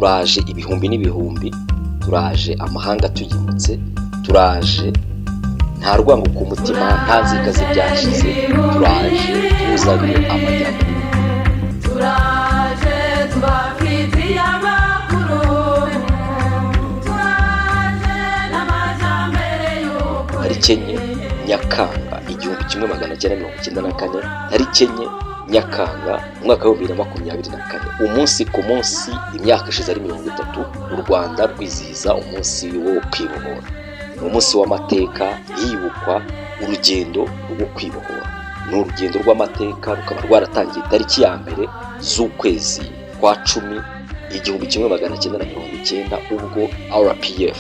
turaje ibihumbi n'ibihumbi, turaje amahanga tuyimutse, turaje nta rwango ku mutima, nta nzika z'ibyashize, turaje tuzanye amajyambere, turaje tubafitiye amakuru, turaje n'amajyambere y'ukuri. tariki enye Nyakanga 1994, tariki enye Nyakanga umwaka wa 2024, umunsi ku munsi imyaka ishize ari 30, u Rwanda rwizihiza umunsi wo kwibohora. Ni umunsi w'amateka yibukwa urugendo rwo kwibohora. Ni urugendo rw'amateka rukaba rwaratangiye tariki ya mbere z'ukwezi kwa 10 1990, ubwo RPF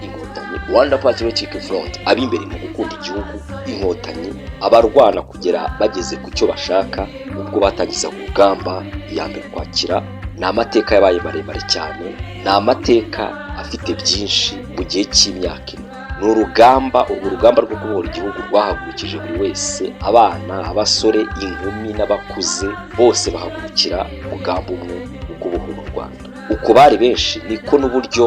Inkotanyi, Rwanda Patriotic Front, abimbere mu gukunda igihugu, Inkotanyi, abarwana kugera bageze ku cyo bashaka, ubwo batangiza urugamba ya mbere Ukwakira. Ni amateka yabaye maremare cyane, ni amateka afite byinshi mu gihe cy'imyaka ine. Ni urugamba, urwo rugamba rwo kubohora igihugu rwahagurukije buri wese, abana, abasore, inkumi n'abakuze, bose bahagurukira umugambi umwe wo kubohora u Rwanda. Uko bari benshi niko n'uburyo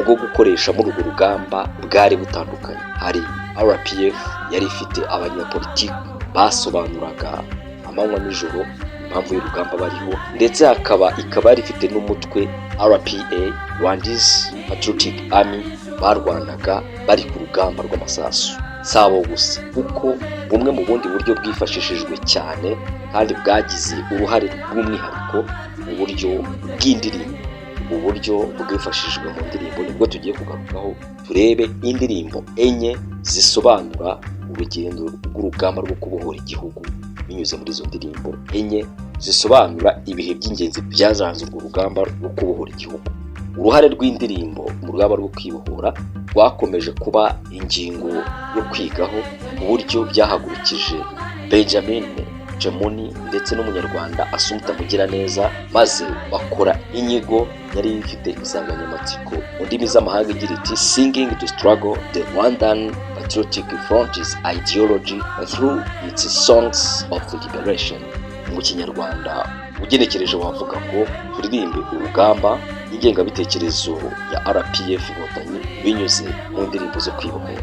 bwo gukoresha muri urwo rugamba bwari butandukanye. Hari RPF yari ifite abanyapolitiki basobanuraga amanywa n'ijoro impamvu y'urugamba bariho, ndetse ikaba yari ifite n'umutwe RPA, Rwandese Patriotic Army, barwanaga bari ku rugamba rw'amasasu. Sabo gusa kuko bumwe mu bundi buryo bwifashishijwe cyane kandi bwagize uruhare rw'umwihariko mu buryo bw'indirimbo. Uburyo bwifashishijwe mu ndirimbo nibwo tugiye kugarukaho, turebe indirimbo enye zisobanura urugendo rw'urugamba rwo kubohora igihugu binyuze muri izo ndirimbo enye zisobanura ibihe by'ingenzi byazaranze urwo rugamba rwo kubohora igihugu. Uruhare rw'indirimbo mu rugamba rwo kwibohora rwakomeje kuba ingingo yo kwigaho, uburyo byahagurukije Benjamin Jamuni ndetse n'umunyarwanda Assumpta Mugiraneza, maze bakora inyigo yari ifite insanganyamatsiko mu ndimi z'amahanga igira iti Singing to Struggle the Rwandan Patriotic Front's Ideology through its Songs of Liberation. Mu kinyarwanda ugenekereje wavuga ngo turirimbe urugamba ingengabitekerezo ya RPF Inkotanyi binyuze mu ndirimbo zo kwibohora.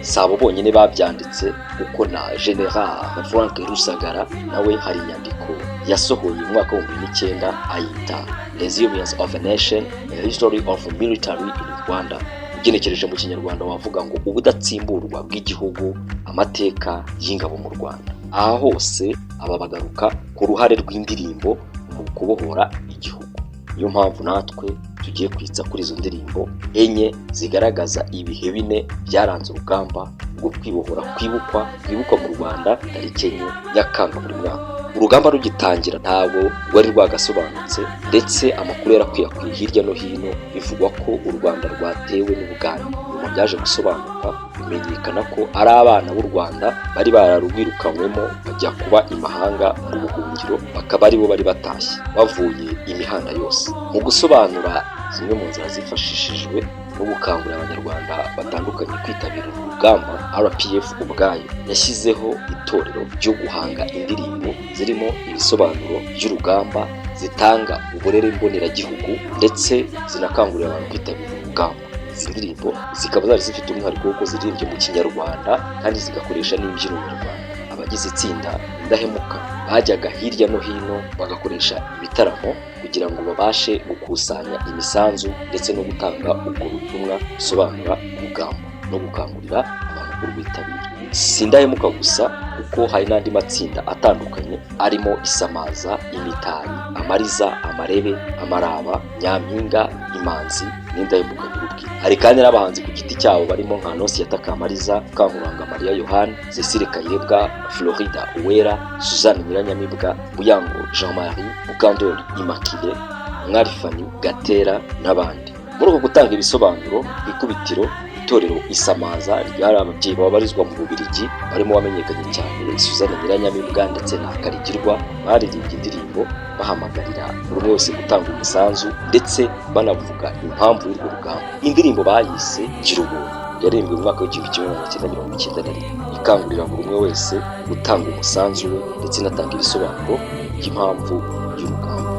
Sabo bonyine babyanditse kuko na General Frank Rusagara nawe hari inyandiko yasohoye mu mwaka wa 2009 ayita Resilience of a Nation, a History of Military in Rwanda. Ugenekereje mu kinyarwanda wavuga ngo ubudatsimburwa bw'igihugu, amateka y'ingabo mu Rwanda. Aha hose aba bagaruka ku ruhare rw'indirimbo mu kubohora igihugu. Niyo mpamvu natwe tugiye kwitsa kuri izo ndirimbo enye zigaragaza ibihe bine byaranze urugamba rwo kwibohora kwibukwa mu Rwanda tariki enye Nyakanga buri mwaka. Urugamba rugitangira ntabwo rwari rwagasobanutse, ndetse amakuru yarakwirakwiye hirya no hino bivugwa ko u Rwanda rwatewe n'Ubugande. Nyuma byaje gusobanuka bimenyekana ko ari abana b'u Rwanda bari bararwirukanywemo bajya kuba imahanga mu buhungiro, bakaba aribo bari batashye bavuye imihanda yose. Mu gusobanura zimwe mu nzira zifashishijwe no gukangurira abanyarwanda batandukanye kwitabira urugamba, RPF ubwayo yashyizeho itorero ryo guhanga indirimbo zirimo ibisobanuro by'urugamba, zitanga uburere mboneragihugu ndetse zinakangurira abantu kwitabira urugamba. Izi ndirimbo zikaba zari zifite umwihariko w'uko ziririmbye mu Kinyarwanda kandi zigakoresha n'imbyino nyarwanda. Abagize itsinda Indahemuka bajyaga hirya no hino bagakoresha ibitaramo kugira ngo babashe gukusanya imisanzu ndetse no gutanga ubwo butumwa busobanura urugamba no gukangurira abantu kurwitabira. Si Indahemuka gusa kuko hari n'andi matsinda atandukanye arimo Isamaza, Imitari, Amariza, Amarebe, Amaraba, Nyampinga, Imanzi n'Indahemuka Group. Hari kandi n'abahanzi ku giti cyabo barimo nka Nosi Yatakamariza, Kankuranga Maria Yohani, Cecile Kayirebwa, Florida Uwera, Suzanne Nyiranyamibwa, Buyango Jean-Marie, Mukandoli Immaculée, Mwarifani Gatera n'abandi. Muri uko gutanga ibisobanuro ku ikubitiro, itorero Isamaza ryari ababyeyi babarizwa mu Bubiligi barimo wamenyekanye cyane Suzanne Nyiranyamibwa ndetse na Karigirwa, baririmbye indirimbo bahamagarira buri wese gutanga umusanzu ndetse banavuga impamvu y'urwo rugamba. Indirimbo bayise Gira ubuntu yaririmbwe mu mwaka w'1991, ikangurira buri umwe wese gutanga umusanzu we ndetse inatanga ibisobanuro by'impamvu y'urugamba.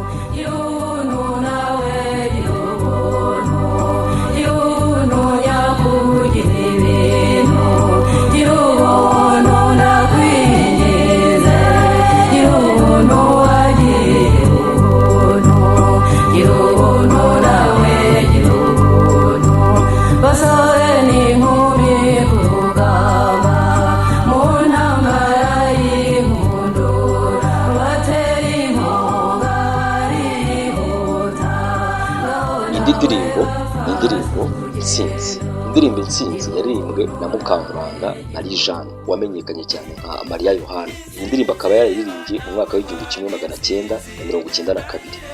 na Mukamuranga Marie Jeanne wamenyekanye cyane nka Mariya Yohana. Iyi ndirimbo akaba yaririmbye mu mwaka w'1992.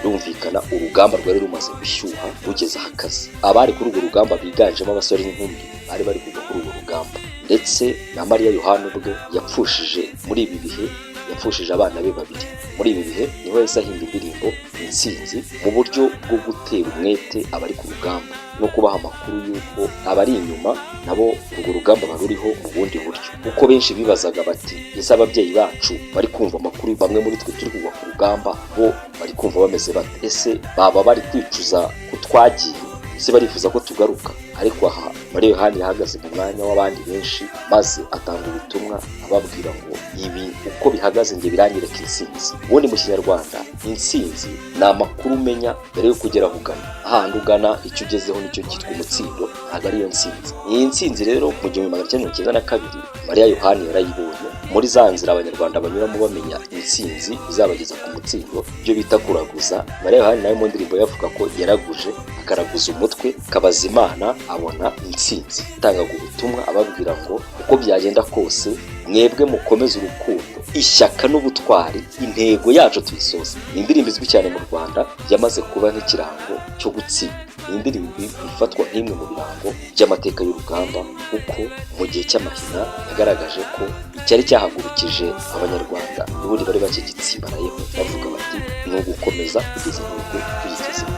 Rumvikana urugamba rwari rumaze gushyuha rugeze akazi. Abari kuri urwo rugamba biganjemo abasore n'inkumi bari bari kujya kuri urwo rugamba, ndetse na Mariya Yohana ubwe yapfushije muri ibi bihe, yapfushije abana be babiri. Muri ibi bihe niho yahise ahimba indirimbo Intsinzi mu buryo bwo gutera umwete abari ku rugamba no kubaha amakuru y'uko abari inyuma nabo urwo rugamba baruriho mu bundi buryo. Kuko benshi bibazaga bati ese ababyeyi bacu bari kumva amakuru, bamwe muri twe turi kugwa ku rugamba bo bari kumva bameze bate? Ese baba bari kwicuza ko twagiye? Ese barifuza ko tugaruka? Ariko aha Mariya Yohana yahagaze mu mwanya w'abandi benshi, maze atanga ubutumwa ababwira ngo ibi uko bihagaze nge biranyereka intsinzi. Ubundi mu Kinyarwanda intsinzi ni amakuru umenya mbere yo kugera aho ugana. Ahandi ugana icyo ugezeho nicyo cyitwa umutsindo, ntabwo ariyo ntsinzi. Iyi ntsinzi rero mu 1992 Mariya Yohana yarayibonye muri za nzira abanyarwanda banyuramo bamenya intsinzi izabageza ku mutsindo, ibyo bita kuraguza. Mariya Yohana nawe mu ndirimbo yavuga ko yaraguje, akaraguza umutwe, kabaza Imana, abona intsinzi. Atangaga ubutumwa ababwira ngo uko byagenda kose mwebwe mukomeze urukundo, ishyaka n'ubutwari, intego yacu tuyisoza. Ni indirimbo izwi cyane mu Rwanda, yamaze kuba nk'ikirango cyo gutsinda. Iyi ndirimbo ifatwa nk'imwe mu birango by'amateka y'urugamba, kuko mu gihe cy'amahina yagaragaje ko icyari cyahagurukije abanyarwanda n'ubundi bari bakigitsimbarayeho, bavuga bati ni ugukomeza kugeza intego tuyigezeho.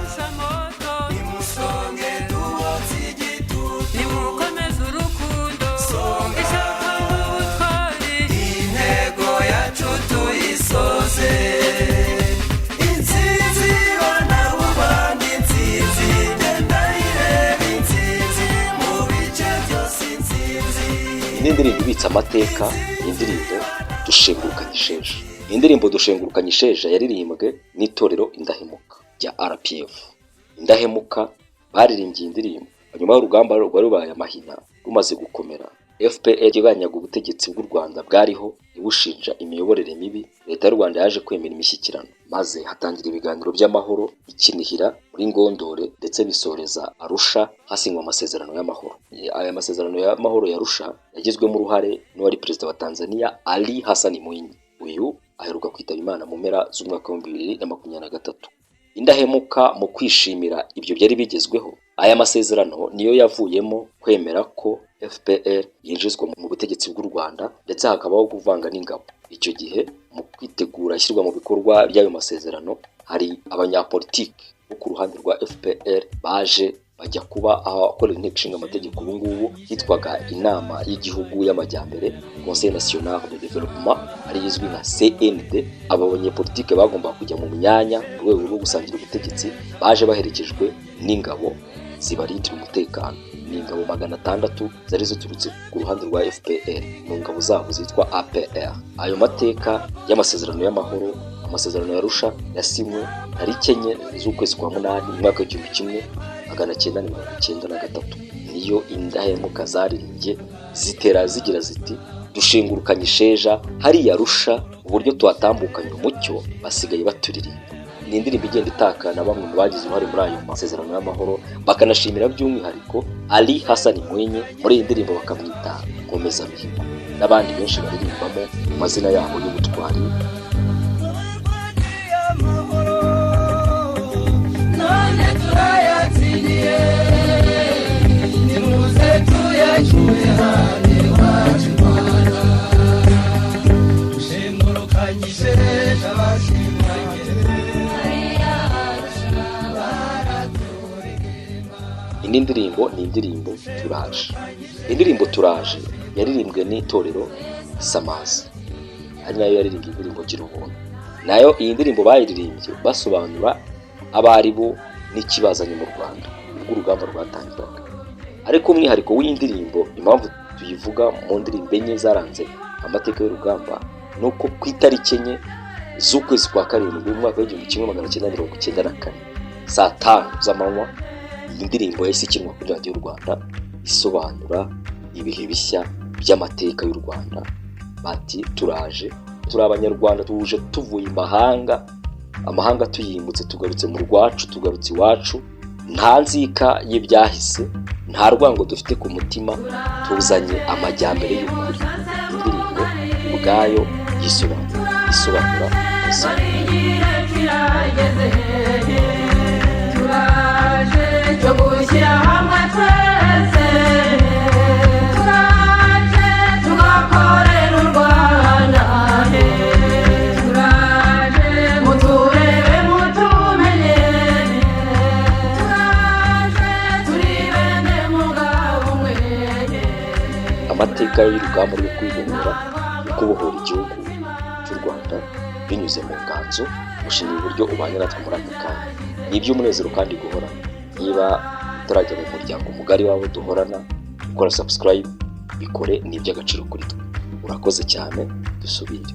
Indirimbo ibitse amateka, indirimbo Dushengurukanye Isheja. Indirimbo Dushengurukanye Isheja yaririmbwe n'itorero Indahemuka rya RPF. Indahemuka baririmbye indirimbo nyuma y'urugamba rwari rubaye amahina rumaze gukomera. FPR yaganyaga ubutegetsi bw'u Rwanda bwariho ibushinja imiyoborere mibi. Leta y'u Rwanda yaje kwemera imishyikirano, maze hatangira ibiganiro by'amahoro ikinihira muri Ngondore, ndetse bisoreza Arusha hasinywa amasezerano y'amahoro. Aya masezerano y'amahoro ya Arusha yagizwemo uruhare n'uwari perezida wa Tanzania Ali Hassan Mwinyi. Uyu aheruka kwitaba Imana mu mpera z'umwaka wa 2023. Indahemuka mu kwishimira ibyo byari bigezweho, aya masezerano niyo yavuyemo kwemera ko FPR yinjizwa mu butegetsi bw'u Rwanda, ndetse hakabaho kuvanga n'ingabo. Icyo gihe mu kwitegura ishyirwa mu bikorwa by'ayo masezerano, hari abanyapolitiki bo ku ruhande rwa FPR baje bajya kuba ahakorera inteko ishinga amategeko ubu ngubu hitwaga Inama y'Igihugu y'Amajyambere, Conseil National de Développement, ari izwi nka CND. Aba banyapolitiki bagomba kujya mu myanya mu rwego rwo gusangira ubutegetsi, baje baherekejwe n'ingabo zibarindira umutekano. Ni ingabo 600 zari ziturutse ku ruhande rwa FPR mu ngabo zabo zitwa APR. Ayo mateka y'amasezerano y'amahoro, amasezerano ya Arusha yasinywe tariki 4 z'ukwezi kwa 8 mu mwaka wa 1993. Niyo Indahemuka zaririmbye zitera zigira ziti dushengurukanye isheja hariya Arusha, uburyo tuhatambukanye umucyo basigaye baturirimba. Ni indirimbo igenda itakana bamwe mu bagize uruhare muri ayo masezerano y'amahoro, bakanashimira by'umwihariko Ali Hassan Mwinyi. Muri iyi ndirimbo bakamwita Nkomezamihigo, n'abandi benshi baririmbamo mu mazina yabo y'ubutwari. none turayatsindiye, nimuze tuyacyure hane wacu Rwanda. Dushengurukanye isheja bashimanye, Indi ndirimbo ni indirimbo Turaje. Indirimbo Turaje yaririmbwe n'itorero Samazi, ari nayo yaririmbye indirimbo Girubuntu. Nayo iyi ndirimbo bayiririmbye basobanura abari bo n'ikibazanye mu Rwanda ubwo urugamba rwatangiraga. Ariko umwihariko w'iyi ndirimbo, impamvu tuyivuga mu ndirimbo enye zaranze amateka y'urugamba, nuko ku itariki 4 z'ukwezi kwa 7 mu mwaka wa 1994 saa 5 z'amanywa, iyi ndirimbo yahise ikinwa kuri radiyo y'u Rwanda isobanura ibihe bishya by'amateka y'u Rwanda. Bati turaje, turi abanyarwanda tuje tuvuye imahanga, amahanga tuyimbutse tugarutse mu rwacu, tugarutse iwacu, nta nzika y'ibyahise, nta rwango dufite ku mutima, tuzanye amajyambere y'ukuri. Indirimbo ubwayo isobanura ubuzima. Amateka y'urugamba rwo kwibohora no kubohora igihugu cy'u Rwanda binyuze mu nganzo. Gushimira uburyo ubanye natwe muri aka kanya, ni iby'umunezero kandi guhora. Niba utarajya mu muryango mugari wabo duhorana, ukora subscribe, bikore, ni iby'agaciro kuri twe. Urakoze cyane, dusubire.